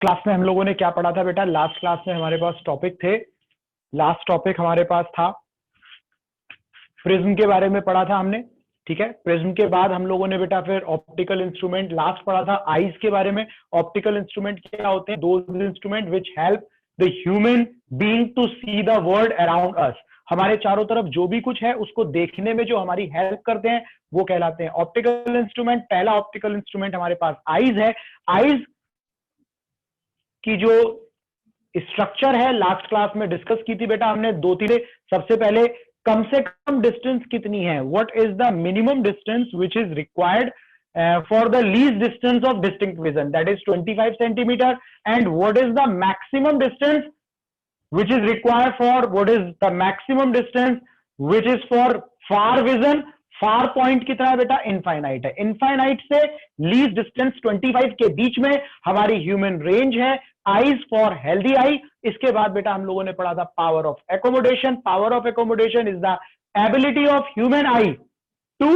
Class में हम लोगों ने क्या पढ़ा था बेटा? लास्ट क्लास में हमारे पास टॉपिक थे, लास्ट टॉपिक हमारे पास था प्रिज्म के बारे में पढ़ा था हमने, ठीक है। प्रिज्म के बाद हम लोगों ने बेटा फिर ऑप्टिकल इंस्ट्रूमेंट लास्ट पढ़ा था, आईज के बारे में। ऑप्टिकल इंस्ट्रूमेंट क्या होते हैं? Those instrument which help the human being to see the world around us. हमारे चारों तरफ जो भी कुछ है उसको देखने में जो हमारी हेल्प करते हैं वो कहलाते हैं ऑप्टिकल इंस्ट्रूमेंट। पहला ऑप्टिकल इंस्ट्रूमेंट हमारे पास आईज है। आईज की जो स्ट्रक्चर है लास्ट क्लास में डिस्कस की थी बेटा हमने, दो तीन। सबसे पहले कम से कम डिस्टेंस कितनी है, what is the minimum distance which is required for the least distance of distinct vision, that is 25 centimetre. And what is the maximum distance which is required for, what is the maximum distance which is for far vision। Far point कितना है बेटा? Infinite है। Infinite से least distance 25 के बीच में हमारी human range है। Eyes for healthy eye. इसके बाद बेटा हम लोगों ने पढ़ा था power of accommodation. Power of accommodation is the ability of human eye to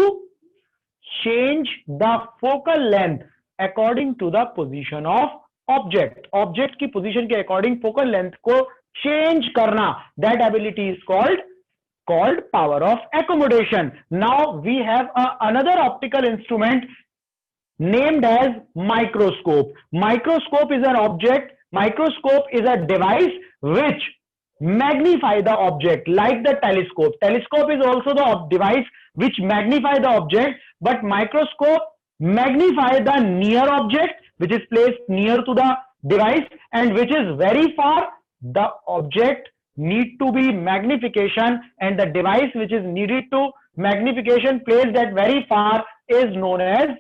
change the focal length according to the position of object. Object की पोजिशन के अकॉर्डिंग फोकल लेंथ को चेंज करना, that ability is called power of accommodation. Now we have another optical instrument named as microscope. Microscope is an object, microscope is a device which magnify the object like the telescope. Telescope is also the device which magnify the object, but microscope magnify the near object which is placed near to the device and which is very far. The object need to be magnification and the device which is needed to magnification placed at very far is known as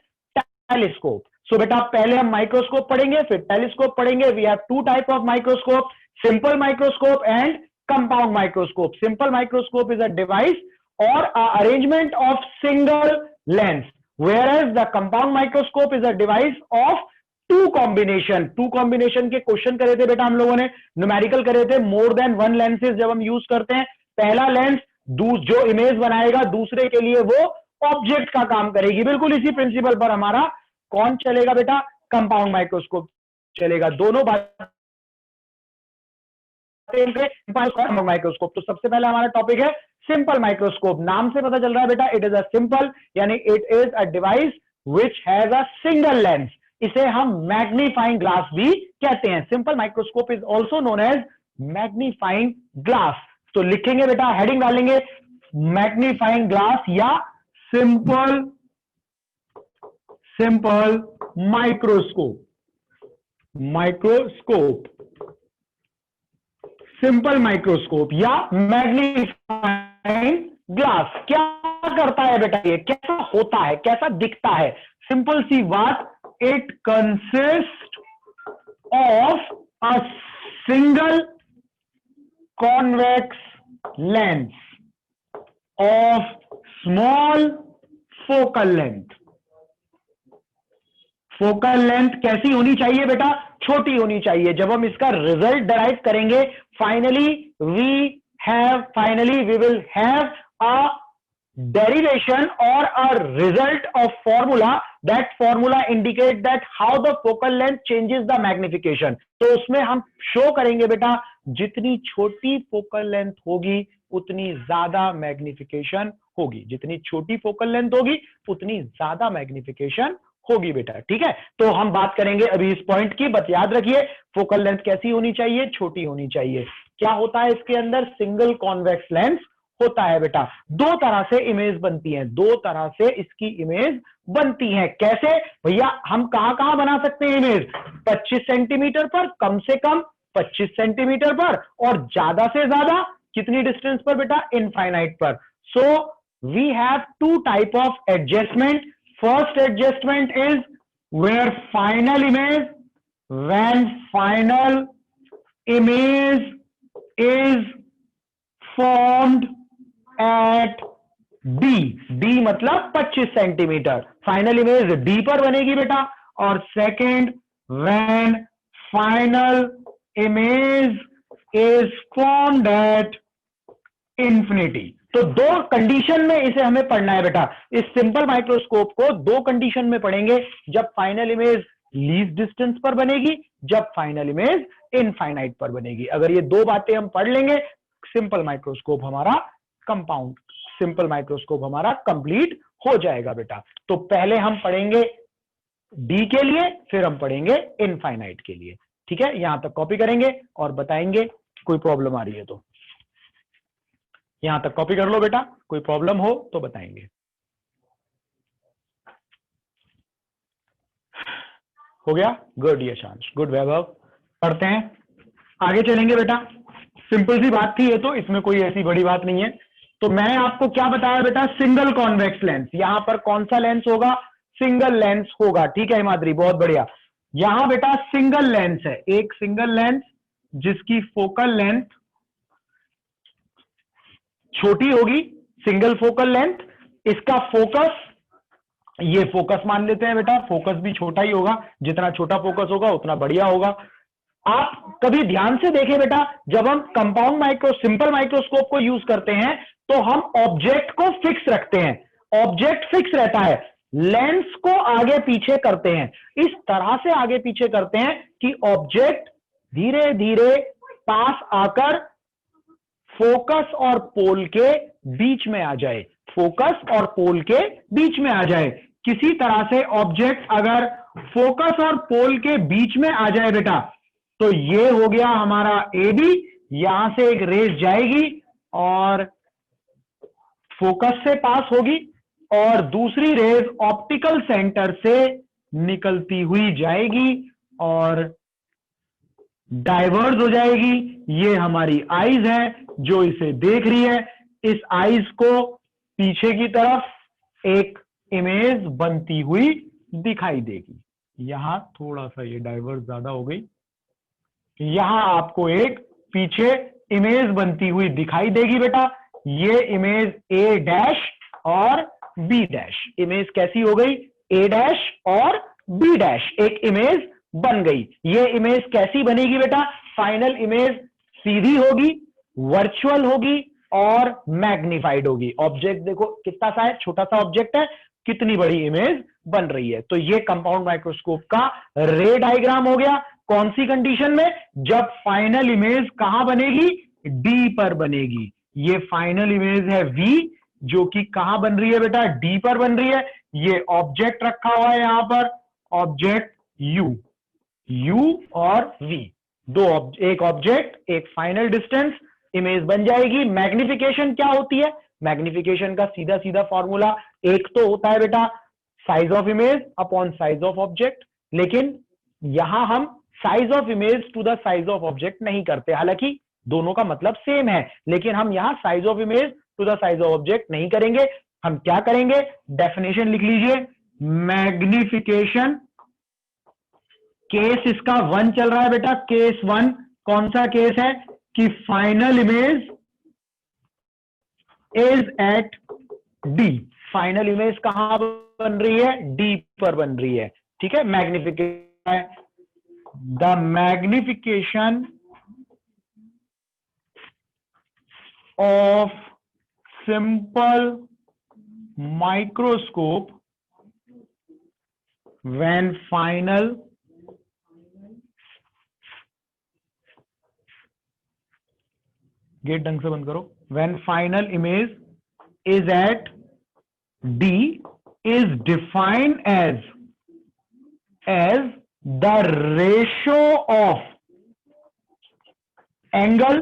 telescope. So बेटा पहले हम microscope पढ़ेंगे फिर telescope पढ़ेंगे। We have two type of microscope, simple microscope and compound microscope. Simple microscope is a device or a arrangement of single lens, whereas the compound microscope is a device of two combination. Two combination के question करे थे बेटा हम लोगों ने, numerical करे थे। More than one lenses जब हम यूज करते हैं, पहला लेंस जो इमेज बनाएगा दूसरे के लिए वो ऑब्जेक्ट का काम करेगी। बिल्कुल इसी प्रिंसिपल पर हमारा कौन चलेगा बेटा? कंपाउंड माइक्रोस्कोप चलेगा। दोनों बात माइक्रोस्कोप। तो सबसे पहला हमारा टॉपिक है सिंपल माइक्रोस्कोप। नाम से पता चल रहा है बेटा, इट इज अ सिंपल, यानी it is a device which has a single lens. इसे हम मैग्नीफाइंग ग्लास भी कहते हैं। Simple microscope is also known as magnifying glass. तो लिखेंगे बेटा, हेडिंग डालेंगे मैग्नीफाइंग ग्लास या सिंपल माइक्रोस्कोप। सिंपल माइक्रोस्कोप या मैग्नीफाइंग ग्लास क्या करता है बेटा? ये कैसा होता है, कैसा दिखता है? सिंपल सी बात, it consists of a single convex lens of small focal length। Focal length कैसी होनी चाहिए बेटा? छोटी होनी चाहिए। जब हम इसका रिजल्ट डराइव करेंगे, finally we will have a derivation or a result of formula. That formula indicate that how the focal length changes the magnification। तो उसमें हम शो करेंगे बेटा, जितनी छोटी फोकल लेंथ होगी उतनी ज्यादा मैग्निफिकेशन होगी। जितनी छोटी फोकल लेंथ होगी उतनी ज्यादा मैग्निफिकेशन होगी बेटा, ठीक है। तो हम बात करेंगे अभी इस पॉइंट की। बस याद रखिए, फोकल लेंथ कैसी होनी चाहिए? छोटी होनी चाहिए। क्या होता है इसके अंदर? सिंगल कॉन्वेक्स लेंस होता है बेटा। दो तरह से इमेज बनती है, दो तरह से इसकी इमेज बनती है। कैसे भैया? हम कहां कहां बना सकते हैं इमेज? 25 सेंटीमीटर पर, कम से कम 25 सेंटीमीटर पर, और ज्यादा से ज्यादा कितनी डिस्टेंस पर बेटा? इनफाइनाइट पर। So we have two type of adjustment. First adjustment is where final image, when final image is formed at D। D मतलब 25 सेंटीमीटर। फाइनल इमेज D पर बनेगी बेटा। और second, when final image is formed at infinity. तो दो condition में इसे हमें पढ़ना है बेटा। इस सिंपल माइक्रोस्कोप को दो कंडीशन में पढ़ेंगे। जब फाइनल इमेज लीस्ट डिस्टेंस पर बनेगी, जब फाइनल इमेज इनफाइनाइट पर बनेगी। अगर ये दो बातें हम पढ़ लेंगे, सिंपल माइक्रोस्कोप हमारा कंपाउंड, सिंपल माइक्रोस्कोप हमारा कंप्लीट हो जाएगा बेटा। तो पहले हम पढ़ेंगे डी के लिए, फिर हम पढ़ेंगे इनफाइनाइट के लिए। ठीक है, यहां तक कॉपी करेंगे और बताएंगे कोई प्रॉब्लम आ रही है तो। यहां तक कॉपी कर लो बेटा, कोई प्रॉब्लम हो तो बताएंगे। हो गया? गुड यशांश, गुड वैभव। पढ़ते हैं, आगे चलेंगे बेटा। सिंपल सी बात थी ये तो, इसमें कोई ऐसी बड़ी बात नहीं है। तो मैंने आपको क्या बताया बेटा, सिंगल कॉन्वेक्स लेंस। यहां पर कौन सा लेंस होगा? सिंगल लेंस होगा। ठीक है हिमाद्री, बहुत बढ़िया। यहां बेटा सिंगल लेंस है, एक सिंगल लेंस जिसकी फोकल लेंथ छोटी होगी, सिंगल फोकल लेंथ। इसका फोकस, ये फोकस मान लेते हैं बेटा, फोकस भी छोटा ही होगा, जितना छोटा फोकस होगा उतना बढ़िया होगा। आप कभी ध्यान से देखें बेटा, जब हम कंपाउंड माइक्रो सिंपल माइक्रोस्कोप को यूज करते हैं तो हम ऑब्जेक्ट को फिक्स रखते हैं, ऑब्जेक्ट फिक्स रहता है, लेंस को आगे पीछे करते हैं। इस तरह से आगे पीछे करते हैं कि ऑब्जेक्ट धीरे धीरे पास आकर फोकस और पोल के बीच में आ जाए, फोकस और पोल के बीच में आ जाए। किसी तरह से ऑब्जेक्ट अगर फोकस और पोल के बीच में आ जाए बेटा, तो ये हो गया हमारा ए बी। यहां से एक रेस जाएगी और फोकस से पास होगी, और दूसरी रेस ऑप्टिकल सेंटर से निकलती हुई जाएगी और डाइवर्ज हो जाएगी। ये हमारी आईज है जो इसे देख रही है। इस आईज को पीछे की तरफ एक इमेज बनती हुई दिखाई देगी। यहां थोड़ा सा ये डाइवर्ज ज्यादा हो गई। यहां आपको एक पीछे इमेज बनती हुई दिखाई देगी बेटा। ये इमेज ए डैश और बी डैश, इमेज कैसी हो गई? ए डैश और बी डैश, एक इमेज बन गई। ये इमेज कैसी बनेगी बेटा? फाइनल इमेज सीधी होगी, वर्चुअल होगी और मैग्निफाइड होगी। ऑब्जेक्ट देखो कितना सा है, छोटा सा ऑब्जेक्ट है, कितनी बड़ी इमेज बन रही है। तो ये कंपाउंड माइक्रोस्कोप का रे डायग्राम हो गया। कौन सी कंडीशन में? जब फाइनल इमेज कहां बनेगी? डी पर बनेगी। ये फाइनल इमेज है वी, जो कि कहां बन रही है बेटा? डी पर बन रही है। ये ऑब्जेक्ट रखा हुआ है यहां पर, ऑब्जेक्ट यू, यू और वी, दो एक ऑब्जेक्ट एक फाइनल डिस्टेंस, इमेज बन जाएगी। मैग्निफिकेशन क्या होती है? मैग्निफिकेशन का सीधा सीधा फॉर्मूला एक तो होता है बेटा size of image upon size of object, लेकिन यहां हम size of image to the size of object नहीं करते। हालांकि दोनों का मतलब सेम है, लेकिन हम यहां size of image to the size of object नहीं करेंगे। हम क्या करेंगे? डेफिनेशन लिख लीजिए। मैग्निफिकेशन, केस इसका 1 चल रहा है बेटा, केस 1 कौन सा केस है? कि final image is at D. Final image कहां बन रही है? डी पर बन रही है। ठीक है, magnification, the magnification of simple microscope when final get ढंग से बंद करो। When final image is at D is defined as the ratio of angle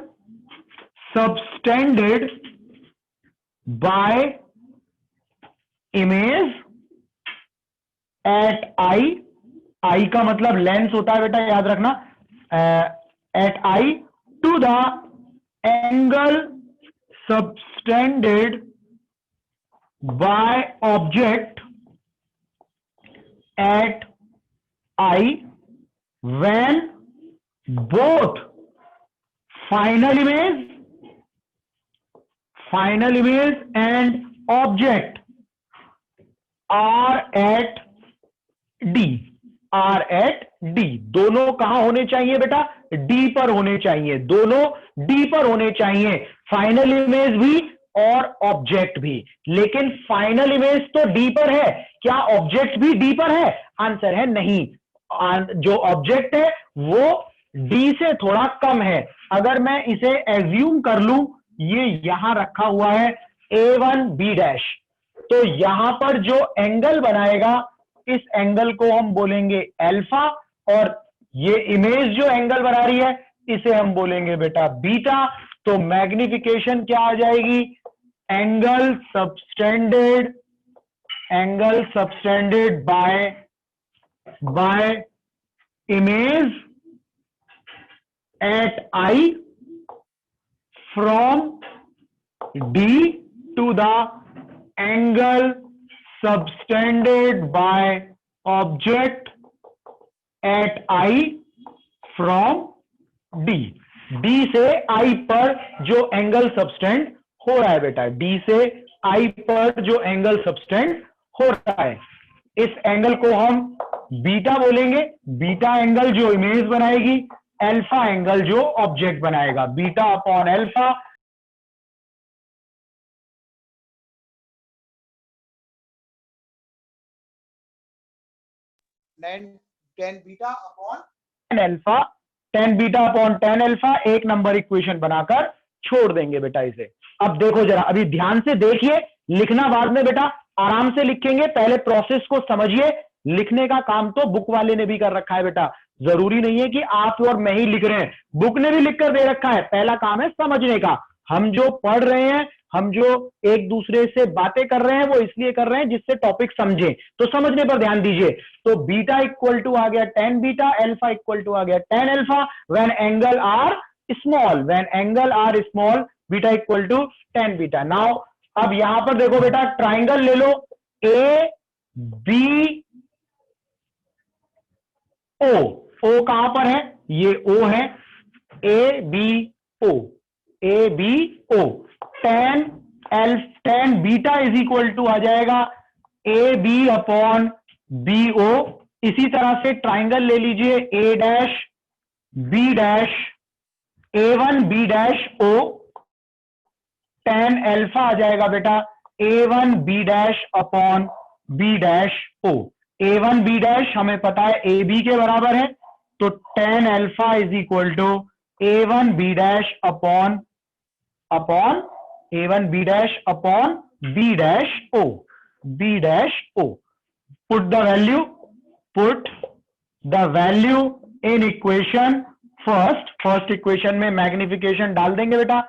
subtended by image at eye. Eye का मतलब लेंस होता है बेटा, याद रखना। At eye to the angle subtended by object at I when both final image and object are at D, are at D. दोनों कहां होने चाहिए बेटा? डी पर होने चाहिए, दोनों डी पर होने चाहिए, फाइनल इमेज भी और ऑब्जेक्ट भी। लेकिन फाइनल इमेज तो डी पर है, क्या ऑब्जेक्ट भी डी पर है? आंसर है नहीं। जो ऑब्जेक्ट है वो डी से थोड़ा कम है। अगर मैं इसे एज्यूम कर लूं, ये यहां रखा हुआ है A1 B डैश, तो यहां पर जो एंगल बनाएगा इस एंगल को हम बोलेंगे अल्फा, और ये इमेज जो एंगल बना रही है इसे हम बोलेंगे बेटा बीटा। तो मैग्निफिकेशन क्या आ जाएगी, angle subtended by image at I from D to the angle subtended by object at I from D। D से I पर जो एंगल सबस्टेंड हो रहा है बेटा, D से I पर जो एंगल सबस्टेंड हो रहा है, इस एंगल को हम बीटा बोलेंगे। बीटा एंगल जो इमेज बनाएगी, अल्फा एंगल जो ऑब्जेक्ट बनाएगा, beta upon alpha. Tan beta upon alpha, tan beta upon tan alpha, एक नंबर इक्वेशन बनाकर छोड़ देंगे बेटा इसे। अब देखो जरा, अभी ध्यान से देखिए, लिखना बाद में बेटा आराम से लिखेंगे, पहले प्रोसेस को समझिए। लिखने का काम तो बुक वाले ने भी कर रखा है बेटा, जरूरी नहीं है कि आप और मैं ही लिख रहे हैं, बुक ने भी लिखकर दे रखा है। पहला काम है समझने का। हम जो पढ़ रहे हैं, हम जो एक दूसरे से बातें कर रहे हैं, वो इसलिए कर रहे हैं जिससे टॉपिक समझे, तो समझने पर ध्यान दीजिए। तो बीटा इक्वल टू आ गया tan beta, alpha equal to आ गया tan alpha when angle are small, beta equal to tan beta. Now अब यहां पर देखो बेटा, ट्राइंगल ले लो, ए बी ओ। ओ कहां पर है, ये ओ है, A B O, A B O. Tan beta is equal to आ जाएगा A B upon B O. इसी तरह से ट्राइंगल ले लीजिए, A dash B dash, A one B dash O. Tan alpha आ जाएगा बेटा A one B dash upon B dash O. A one B dash हमें पता है ए बी के बराबर है, तो tan alpha is equal to A one B dash upon A one B dash upon B dash O, B dash O. Put the value in equation first equation में magnification डाल देंगे बेटा,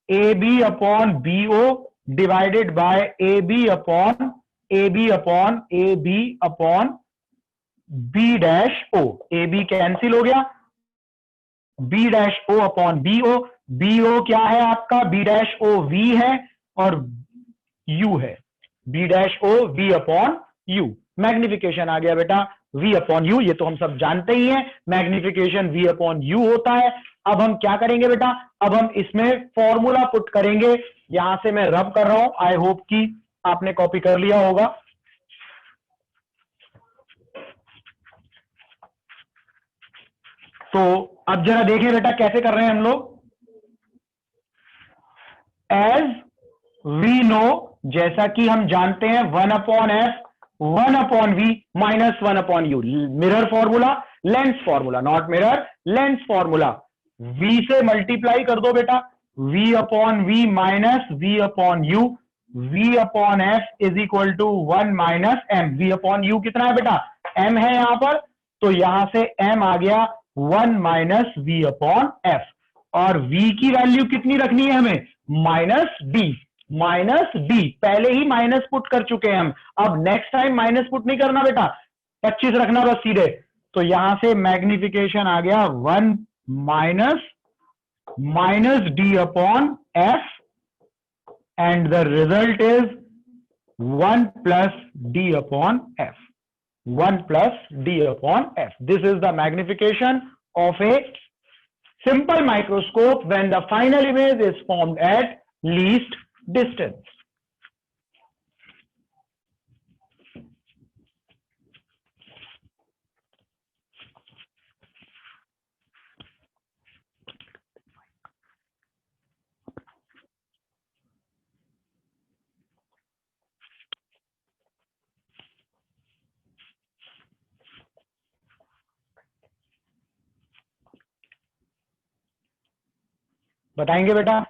A B upon B O divided by A B upon B dash O. A B cancel हो गया, B dash O upon B O. B O क्या है आपका, B dash O we है और यू है, B dash O V upon U. Magnification आ गया बेटा v अपॉन यू, ये तो हम सब जानते ही हैं, मैग्निफिकेशन v अपॉन यू होता है। अब हम क्या करेंगे बेटा, अब हम इसमें फॉर्मूला पुट करेंगे। यहां से मैं रब कर रहा हूं, आई होप कि आपने कॉपी कर लिया होगा। तो अब जरा देखें बेटा कैसे कर रहे हैं हम लोग। एज वी नो, जैसा कि हम जानते हैं, one upon F, one upon V minus one upon U. Mirror formula, lens formula, not mirror, lens formula. V से मल्टीप्लाई कर दो बेटा, V upon V minus V upon U. V upon F is equal to one minus M. V upon U कितना है बेटा, M है यहां पर, तो यहां से एम आ गया one minus V upon F. और v की वैल्यू कितनी रखनी है हमें, माइनस डी। पहले ही माइनस पुट कर चुके हैं हम, अब नेक्स्ट टाइम माइनस पुट नहीं करना बेटा, 25 रखना बस सीधे। तो यहां से मैग्निफिकेशन आ गया one minus D upon F, and the result is one plus D upon F, one plus D upon F. This is the magnification of a simple microscope when the final image is formed at least distance. बताएंगे बेटा?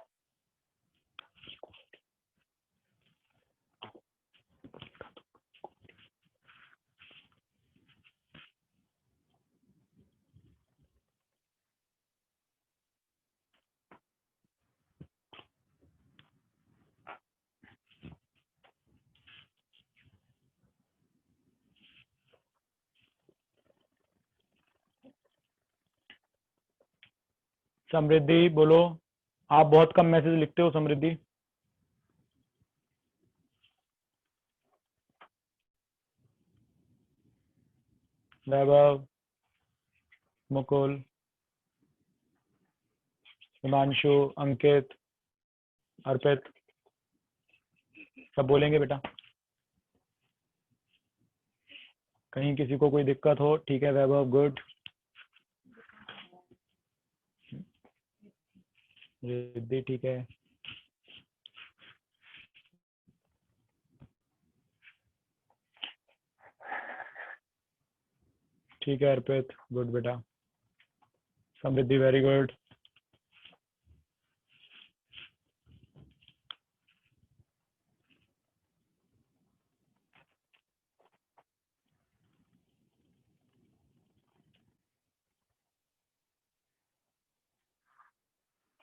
समृद्धि बोलो, आप बहुत कम message लिखते हो समृद्धि। वैभव, मुकुल, हिमांशु, अंकित, अर्पित, सब बोलेंगे बेटा। कहीं किसी को कोई दिक्कत हो? ठीक है वैभव, गुड। रिद्धि ठीक है। ठीक है अर्पित, गुड बेटा। समृद्धि वेरी गुड।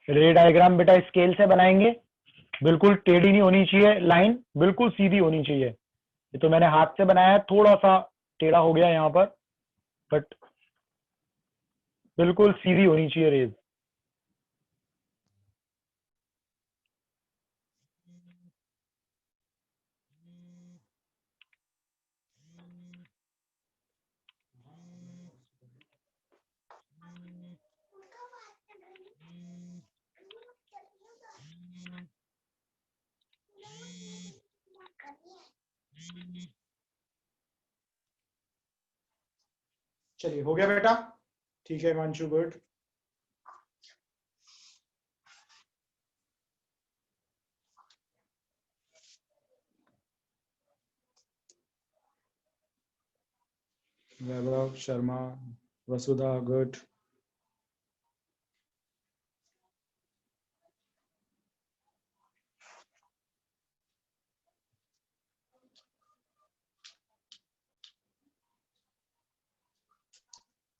रे डायग्राम बेटा स्केल से बनाएंगे, बिल्कुल टेढ़ी नहीं होनी चाहिए लाइन, बिल्कुल सीधी होनी चाहिए। ये तो मैंने हाथ से बनाया है, थोड़ा सा टेढ़ा हो गया यहाँ पर, बट बिल्कुल सीधी होनी चाहिए रेज। चलिए हो गया बेटा? ठीक है हिमांशु, गुड। वैभव शर्मा, वसुधा, गुड।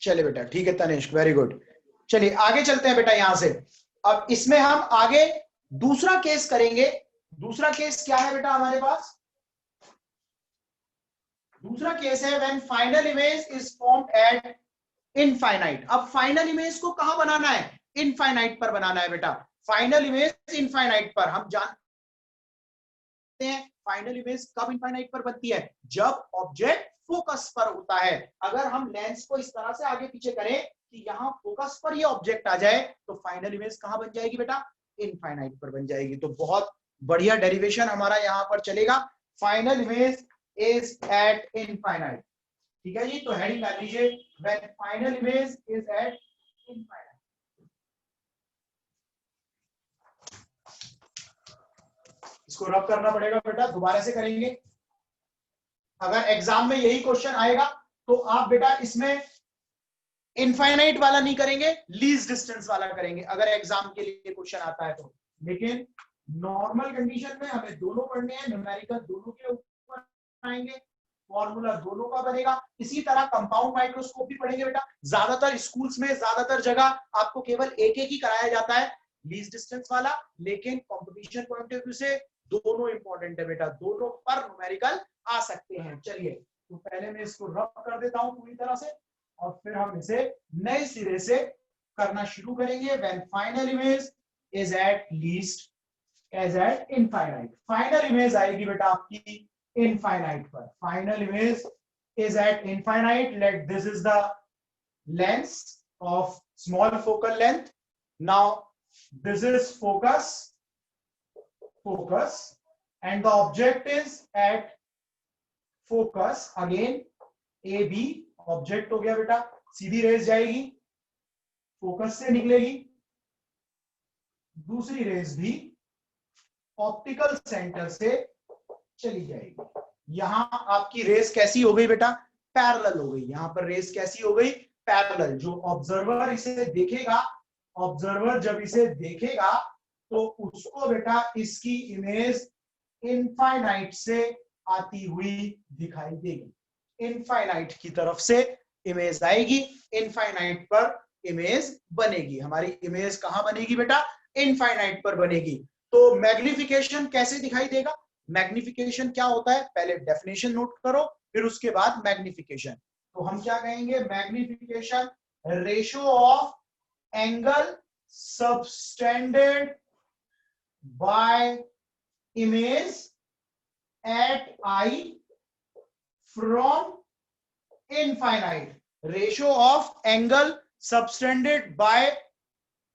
चलिए बेटा ठीक है तनिष्क, वेरी गुड। चलिए आगे चलते हैं बेटा यहां से। अब इसमें हम आगे दूसरा केस करेंगे। दूसरा केस क्या है बेटा हमारे पास? दूसरा केस है when final image is formed at infinite. अब फाइनल इमेज को कहां बनाना है? इनफाइनाइट पर बनाना है बेटा। फाइनल इमेज इनफाइनाइट पर। हम जानते हैं फाइनल इमेज कब इनफाइनाइट पर बनती है? जब ऑब्जेक्ट फोकस पर होता है। अगर हम लेंस को इस तरह से आगे पीछे करें कि यहां फोकस पर ये ऑब्जेक्ट आ जाए तो फाइनल इमेज कहां बन जाएगी बेटा? इनफाइनाइट पर बन जाएगी। तो बहुत बढ़िया डेरिवेशन हमारा यहां पर चलेगा। Final image is at infinite. ठीक है जी, तो हेडिंग डाल लीजिए when final image is at infinite. इसको रब करना पड़ेगा बेटा, दोबारा से करेंगे। अगर एग्जाम में यही क्वेश्चन आएगा तो आप बेटा इसमें इनफाइनाइट वाला नहीं करेंगे, लीस्ट डिस्टेंस वाला करेंगे अगर एग्जाम के लिए क्वेश्चन आता है तो। लेकिन नॉर्मल कंडीशन में हमें दोनों पढ़ने हैं, न्यूमेरिकल दोनों के ऊपर आएंगे, फॉर्मूला दोनों का बनेगा। इसी तरह कंपाउंड माइक्रोस्कोप भी पढ़ेंगे बेटा। ज्यादातर स्कूल्स में ज्यादातर जगह आपको केवल एक एक ही कराया जाता है, लीस्ट डिस्टेंस वाला। लेकिन कंपटीशन पॉइंट ऑफ व्यू से दोनों इंपॉर्टेंट है बेटा, दोनों पर न्यूमेरिकल आ सकते हैं। चलिए तो पहले मैं इसको रब कर देता हूं पूरी तरह से और फिर हम इसे नए सिरे से करना शुरू करेंगे। When final image is at least as at infinite. Final image आएगी बेटा आपकी इनफाइनाइट पर। Final image is at infinite. Let this is the lens of small focal length. Now this is focus and the object is at focus again AB। Object हो गया बेटा, सीधी raise जाएगी, focus से निकलेगी। दूसरी रेज भी optical centre से चली जाएगी। यहां आपकी रेस कैसी हो गई बेटा? पैरेलल हो गई। यहां पर रेस कैसी हो गई? पैरेलल। जो ऑब्जर्वर इसे देखेगा ऑब्जर्वर जब इसे देखेगा तो उसको बेटा इसकी इमेज इनफाइनाइट से आती हुई दिखाई देगी, इनफाइनाइट की तरफ से इमेज आएगी, इनफाइनाइट पर इमेज बनेगी। हमारी इमेज कहां बनेगी बेटा? इनफाइनाइट पर बनेगी। तो मैग्निफिकेशन कैसे दिखाई देगा? मैग्निफिकेशन क्या होता है, पहले डेफिनेशन नोट करो, फिर उसके बाद मैग्निफिकेशन। तो हम क्या कहेंगे? Magnification ratio of angle subtended by image at I from infinite, ratio of angle subtended by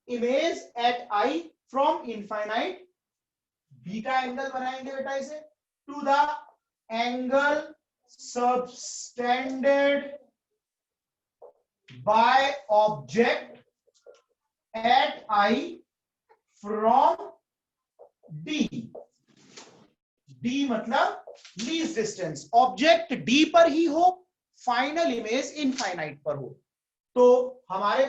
image at I from infinite, beta angle बनाएंगे बेटा इसे, to the angle subtended by object at I from D, D मतलब least distance, object D पर ही हो, final image infinite पर हो। तो हमारे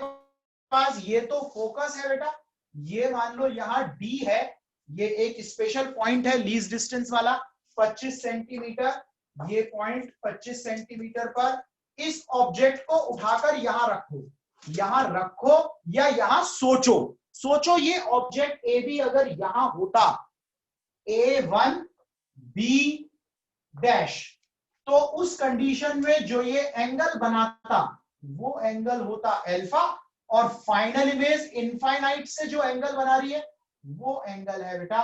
पास ये तो फोकस है बेटा, ये मान लो यहां डी है, ये एक स्पेशल पॉइंट है लीस्ट डिस्टेंस वाला 25 सेंटीमीटर, ये पॉइंट 25 सेंटीमीटर पर इस ऑब्जेक्ट को उठाकर यहां रखो या यहां सोचो, सोचो ये ऑब्जेक्ट ए बी अगर यहां होता, A1 बी डैश, तो उस कंडीशन में जो ये एंगल बनाता वो एंगल होता अल्फा, और फाइनल इमेज इनफाइनाइट से जो एंगल बना रही है वो एंगल है बेटा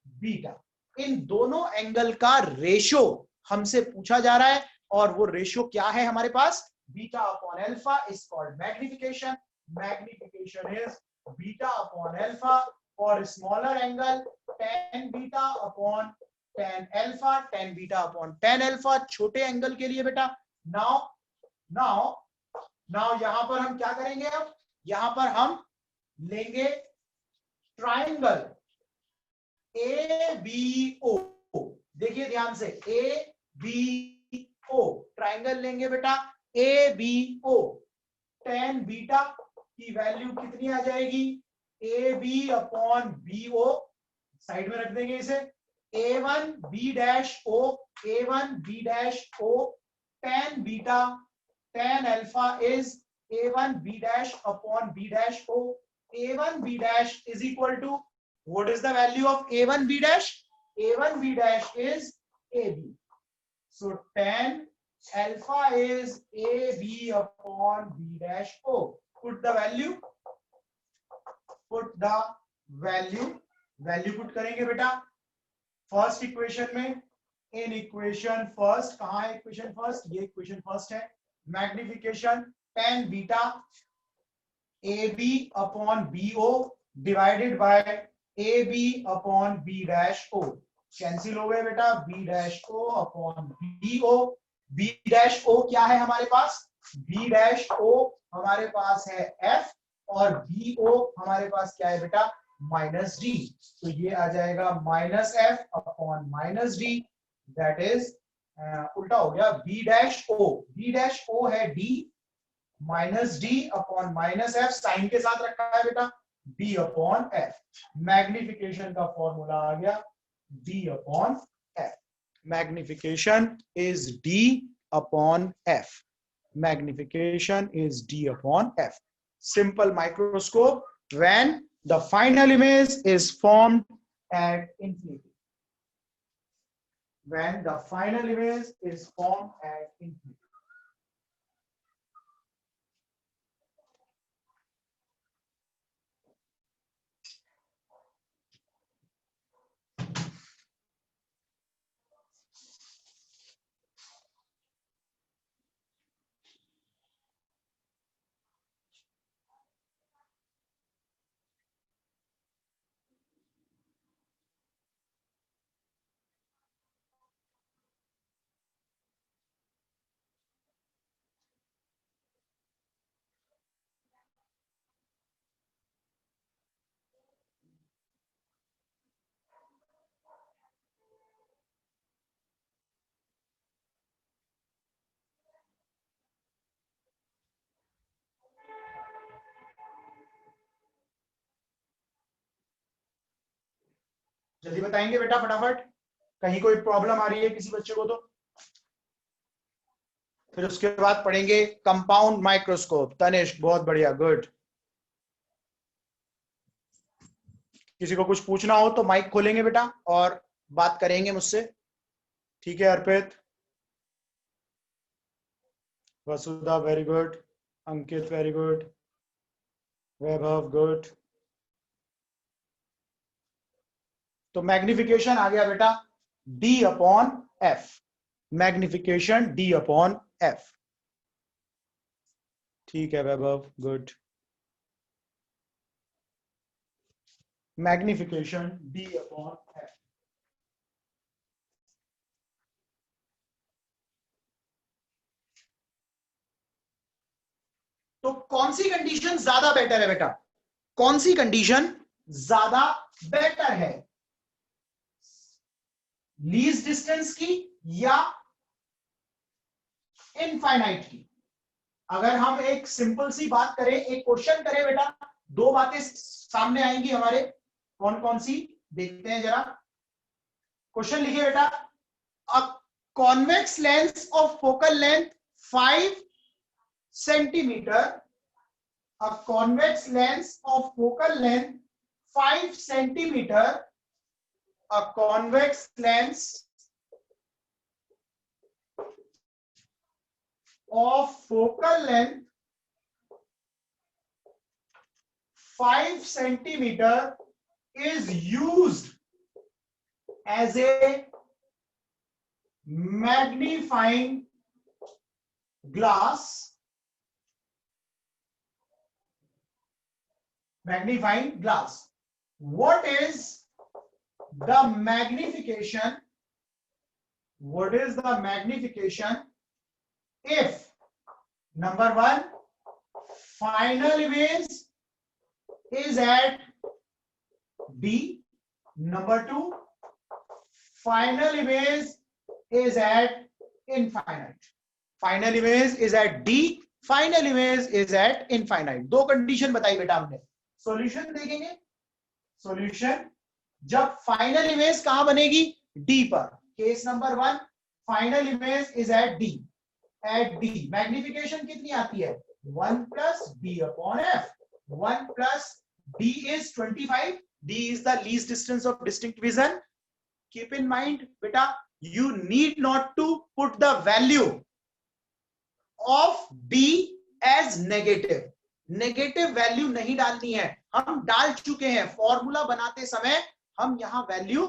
बीटा। इन दोनों एंगल का रेशो हमसे पूछा जा रहा है, और वो रेशो क्या है हमारे पास? Beta upon alpha is called magnification. Magnification is beta upon alpha for smaller angle, tan beta upon tan alpha, tan beta upon tan alpha छोटे एंगल के लिए बेटा। नाउ नाउ नाउ यहां पर हम क्या करेंगे? अब यहां पर हम लेंगे ट्राइंगल ए बी ओ, देखिए ध्यान से, ए बी ओ ट्राइंगल लेंगे बेटा, A B O, tan beta की वैल्यू कितनी आ जाएगी? A B upon B O, side में रख देंगे इसे, A1 B dash O, A1 B dash O, tan beta tan alpha is A1 B dash upon B dash O, A1 B dash is equal to, what is the value of A1 B dash? A1 B dash is AB, so tan alpha is AB upon B dash O. Put the value, value put करेंगे बेटा first equation में, इन equation first, कहां है equation first? ये equation first है। Magnification tan beta A B upon B O divided by A B upon B dash O, cancel हो गए बेटा, B dash O upon B O. B dash O क्या है हमारे पास? बी डैश ओ हमारे पास है एफ, और बी ओ हमारे पास क्या है बेटा? Minus D. तो ये आ जाएगा minus F upon minus D, that is उल्टा हो गया, बी डैश ओ है D, minus D upon minus F, sign के साथ रखा है बेटा, डी अपॉन एफ। मैग्निफिकेशन का फॉर्मूला आ गया D upon F. Magnification is D upon F, magnification is d upon f. Simple microscope when the final image is formed at infinity. When the final image is formed at infinity. जल्दी बताएंगे बेटा फटाफट, कहीं कोई problem आ रही है किसी बच्चे को तो। फिर उसके बाद पढ़ेंगे कंपाउंड माइक्रोस्कोप। तनिष्क बहुत बढ़िया, गुड। किसी को कुछ पूछना हो तो माइक खोलेंगे बेटा और बात करेंगे मुझसे, ठीक है। Arpit, Vasudha very good, Ankit very good, Vaibhav good. तो मैग्निफिकेशन आ गया बेटा D upon F, magnification D upon F, ठीक है Vaibhav, good. Magnification D upon F। तो कौन सी कंडीशन ज्यादा बेटर है बेटा, कौन सी कंडीशन ज्यादा बेटर है, लीस्ट डिस्टेंस की या इनफाइनाइट की? अगर हम एक सिंपल सी बात करें, एक क्वेश्चन करें बेटा, दो बातें सामने आएंगी हमारे, कौन कौन सी देखते हैं जरा। क्वेश्चन लिखिए बेटा, a convex lens of focal length 5 centimetre, a convex lens of focal length 5 centimeter, a convex lens of focal length 5 centimeter is used as a magnifying glass, magnifying glass. What is the magnification, what is the magnification if number 1 final image is at D, number 2 final image is at infinite, final image is at D, final image is at infinite. दो condition बताई बेटा हमने, solution देखेंगे। Solution, जब final image कहां बनेगी, D पर, case number 1 final image is at D, at D magnification कितनी आती है, 1 plus D upon F, 1 plus D is 25, D is the least distance of distinct vision. Keep in mind बेटा, you need not to put the value of D as negative, negative value नहीं डालनी है, हम डाल चुके हैं formula बनाते समय, हम यहां वैल्यू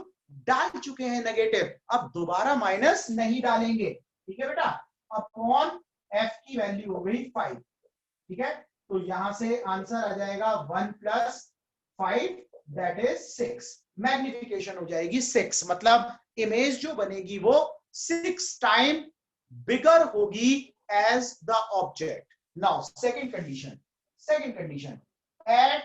डाल चुके हैं नेगेटिव, अब दोबारा माइनस नहीं डालेंगे, ठीक है बेटा। अपॉन एफ की वैल्यू हो गई 5, ठीक है। तो यहां से आंसर आ जाएगा 1 प्लस 5 दैट इज 6, मैग्निफिकेशन हो जाएगी 6, मतलब इमेज जो बनेगी वो 6 टाइम बिगर होगी as the object. Now second condition at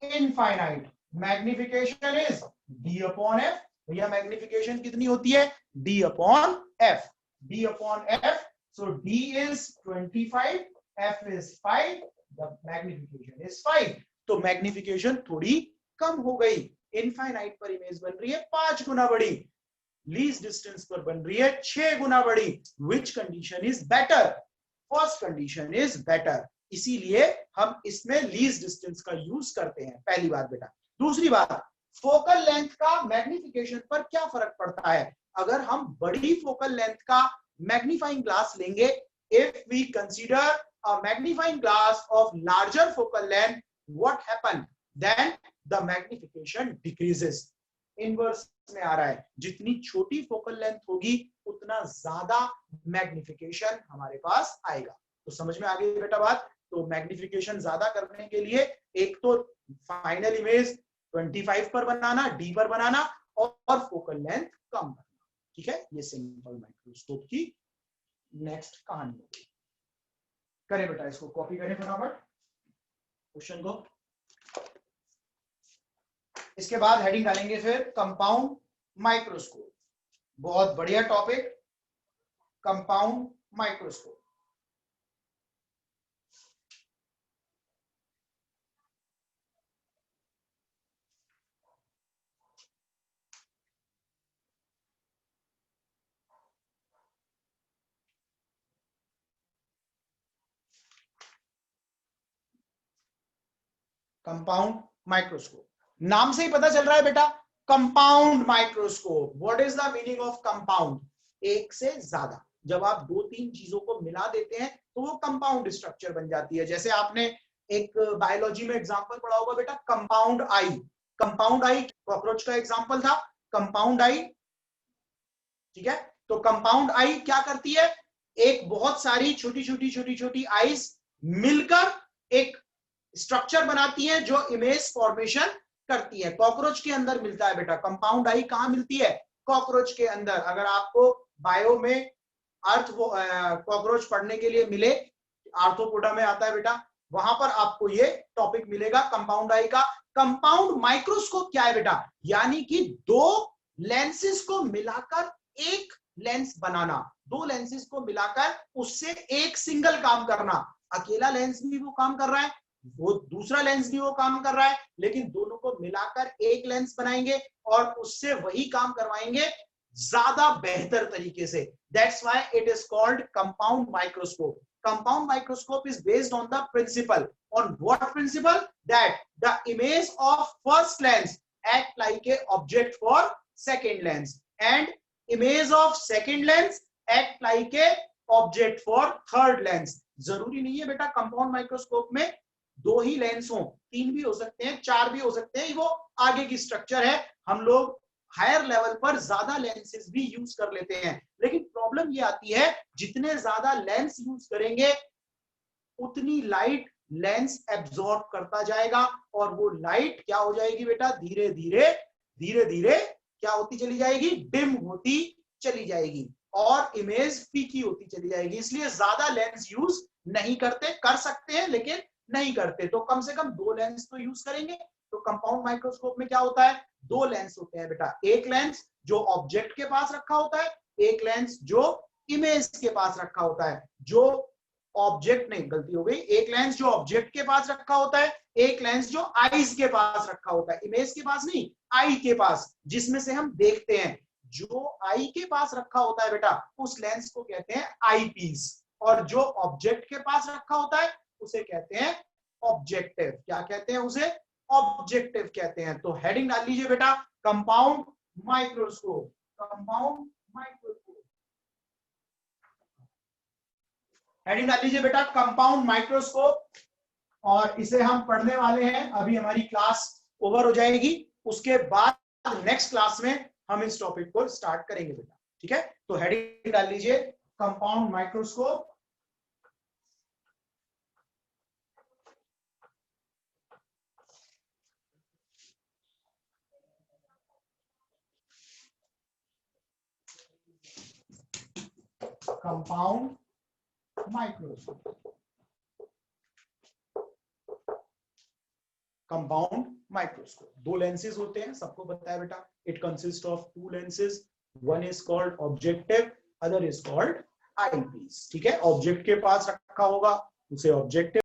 infinite magnification is d upon f। भैया मैग्निफिकेशन कितनी होती है, d upon f, d upon f, so d is 25, f is 5, the magnification is 5। तो magnification थोड़ी कम हो गई, infinite पर इमेज बन रही है 5 गुना बड़ी, लीस्ट डिस्टेंस पर बन रही है 6 गुना बड़ी। Which condition is better, first condition is better, इसीलिए हम इसमें लीस्ट डिस्टेंस का यूज करते हैं, पहली बात बेटा। दूसरी बात, फोकल लेंथ का मैग्निफिकेशन पर क्या फर्क पड़ता है, अगर हम बड़ी फोकल लेंथ का मैग्नीफाइंग ग्लास लेंगे, if we consider a magnifying glass of larger focal length, what happen, then the magnification decreases. Inverse में आ रहा है, जितनी छोटी फोकल लेंथ होगी उतना ज्यादा मैग्निफिकेशन हमारे पास आएगा। तो समझ में आ गई बेटा बात। तो मैग्निफिकेशन ज्यादा करने के लिए एक तो फाइनल इमेज 25 पर बनाना, डी पर बनाना, और फोकल लेंथ कम करना, ठीक है। ये सिंपल माइक्रोस्कोप की नेक्स्ट कहानी होगी। करें बेटा, इसको कॉपी करें फटाफट क्वेश्चन को। इसके बाद हेडिंग डालेंगे फिर कंपाउंड माइक्रोस्कोप, बहुत बढ़िया topic, compound microscope. Compound microscope. नाम से ही पता चल रहा है बेटा, compound microscope. What is the meaning of compound? एक से ज्यादा। जब आप दो तीन चीजों को मिला देते हैं तो वो कंपाउंड स्ट्रक्चर बन जाती है। जैसे आपने एक बायोलॉजी में एग्जांपल पढ़ा होगा बेटा, कंपाउंड आई। कंपाउंड आई कॉकरोच का एग्जांपल था, कंपाउंड आई। ठीक है, तो कंपाउंड आई क्या करती है? एक बहुत सारी छोटी छोटी छोटी छोटी आईज मिलकर एक स्ट्रक्चर बनाती हैं जो इमेज फॉर्मेशन करती है। कॉकरोच के अंदर मिलता है बेटा कंपाउंड आई। कहां मिलती है? कॉकरोच के अंदर। अगर आपको बायो में अर्थ कॉकरोच पढ़ने के लिए मिले, आर्थ्रोपोडा में आता है बेटा, वहां पर आपको ये टॉपिक मिलेगा कंपाउंड आई का। कंपाउंड माइक्रोस्कोप क्या है बेटा? यानी कि दो लेंसेज को मिलाकर एक लेंस बनाना, दो लेंसेज को मिलाकर उससे एक सिंगल काम करना। अकेला लेंस भी वो काम कर रहा है, वो दूसरा लेंस भी वो काम कर रहा है, लेकिन दोनों को मिलाकर एक लेंस बनाएंगे और उससे वही काम करवाएंगे ज्यादा बेहतर तरीके से। That's why it is called compound microscope. Compound microscope is based on the principle. On what principle? That the image of first lens act like a object for second lens, and image of second lens act like a object for third lens. जरूरी नहीं है बेटा compound microscope में दो ही lens हो, तीन भी हो सकते हैं, चार भी हो सकते हैं, वो आगे की स्ट्रक्चर है। हम लोग हायर लेवल पर ज्यादा लेंसेज भी यूज कर लेते हैं, लेकिन प्रॉब्लम ये आती है जितने ज्यादा लेंस यूज करेंगे उतनी लाइट लेंस एब्जॉर्ब करता जाएगा, और वो लाइट क्या हो जाएगी बेटा? धीरे धीरे क्या होती चली जाएगी? डिम होती चली जाएगी और इमेज फीकी होती चली जाएगी। इसलिए ज्यादा लेंस यूज नहीं करते, कर सकते हैं लेकिन नहीं करते। तो कम से कम दो लेंस तो यूज करेंगे। तो कंपाउंड माइक्रोस्कोप में क्या होता है? दो लेंस होते हैं बेटा, एक लेंस जो ऑब्जेक्ट के पास रखा होता है, एक लेंस जो इमेज के पास रखा होता है। जो ऑब्जेक्ट नहीं, गलती हो गई, एक लेंस जो ऑब्जेक्ट के पास रखा होता है, एक लेंस जो आईज के पास रखा होता है। इमेज के पास नहीं, आई के पास, जिसमें से हम देखते हैं। जो आई के पास रखा होता है बेटा उस लेंस को कहते हैं आई पीस, और जो ऑब्जेक्ट के पास रखा होता है उसे कहते हैं ऑब्जेक्टिव। क्या कहते हैं उसे? ऑब्जेक्टिव कहते हैं। तो हेडिंग डाल लीजिए बेटा, compound microscope. Compound microscope heading डाल लीजिए बेटा, कंपाउंड माइक्रोस्कोप। और इसे हम पढ़ने वाले हैं, अभी हमारी क्लास ओवर हो जाएगी, उसके बाद नेक्स्ट क्लास में हम इस टॉपिक को स्टार्ट करेंगे बेटा। ठीक है, तो हेडिंग डाल लीजिए compound microscope. Compound microscope, compound microscope. दो लेंसेज होते हैं, सबको पता है बेटा। It consist of to lenses, one is called objective, other is called eyepiece. ठीक है, ऑब्जेक्ट के पास रखा होगा उसे ऑब्जेक्टिव